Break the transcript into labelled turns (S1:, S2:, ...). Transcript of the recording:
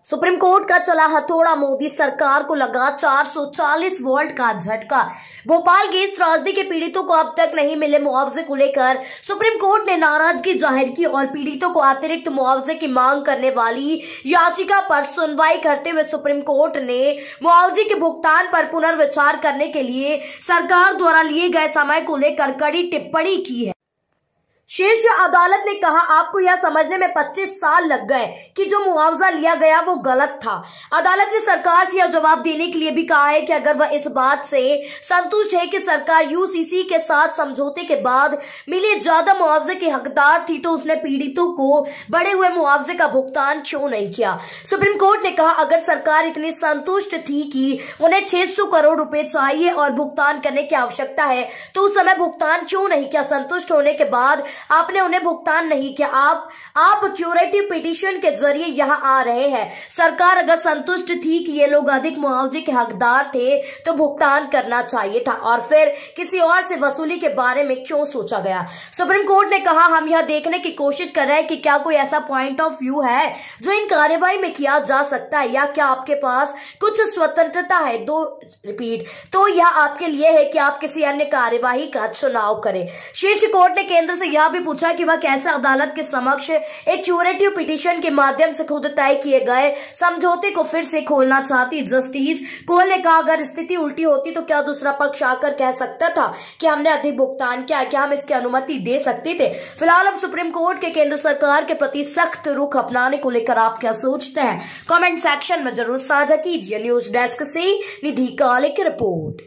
S1: Supreme court का चला हथौड़ा, मोदी सरकार को लगा 440 वोल्ट का झटका। भोपाल गैस त्रासदी के पीड़ितों को अब तक नहीं मिले मुआवजे को लेकर सुप्रीम कोर्ट ने नाराजगी जाहिर की और पीड़ितों को अतिरिक्त मुआवजे की मांग करने वाली याचिका पर सुनवाई करते हुए सुप्रीम कोर्ट ने मुआवजे के भुगतान पर पुनर्विचार करने के लिए सरकार द्वारा लिए गए समय को लेकर कड़ी टिप्पणी की है। शीर्ष अदालत ने कहा, आपको यह समझने में 25 साल लग गए कि जो मुआवजा लिया गया वो गलत था। अदालत ने सरकार से यह जवाब देने के लिए भी कहा है कि अगर वह इस बात से संतुष्ट है कि सरकार यूसीसी के साथ समझौते के बाद मिले ज्यादा मुआवजे की हकदार थी तो उसने पीड़ितों को बढ़े हुए मुआवजे का भुगतान क्यों नहीं किया। सुप्रीम कोर्ट ने कहा, अगर सरकार इतनी संतुष्ट थी कि उन्हें 600 करोड़ रुपए चाहिए और भुगतान करने की आवश्यकता है तो उस समय भुगतान क्यों नहीं किया। संतुष्ट होने के बाद आपने उन्हें भुगतान नहीं किया। आप क्यूरेटिव पिटीशन के जरिए यहां आ रहे हैं। सरकार अगर संतुष्ट थी कि ये लोग अधिक मुआवजे के हकदार थे तो भुगतान करना चाहिए था और फिर किसी और से वसूली के बारे में क्यों सोचा गया। सुप्रीम कोर्ट ने कहा, हम यह देखने की कोशिश कर रहे हैं कि क्या कोई ऐसा पॉइंट ऑफ व्यू है जो इन कार्यवाही में किया जा सकता है या क्या आपके पास कुछ स्वतंत्रता है। तो यह आपके लिए है कि आप किसी अन्य कार्यवाही का चुनाव करें। शीर्ष कोर्ट ने केंद्र से यह भी पूछा कि वह कैसे अदालत के समक्ष एक क्यूरेटिव पिटीशन के माध्यम से खुद तय किए गए समझौते को फिर से खोलना चाहती। जस्टिस कोल ने कहा, अगर स्थिति उल्टी होती तो क्या दूसरा पक्ष आकर कह सकता था कि हमने अधिक भुगतान किया, क्या हम इसकी अनुमति दे सकते थे। फिलहाल अब सुप्रीम कोर्ट के केंद्र सरकार के प्रति सख्त रुख अपनाने को लेकर आप क्या सोचते हैं, कमेंट सेक्शन में जरूर साझा कीजिए। न्यूज डेस्क से निधि काले की रिपोर्ट।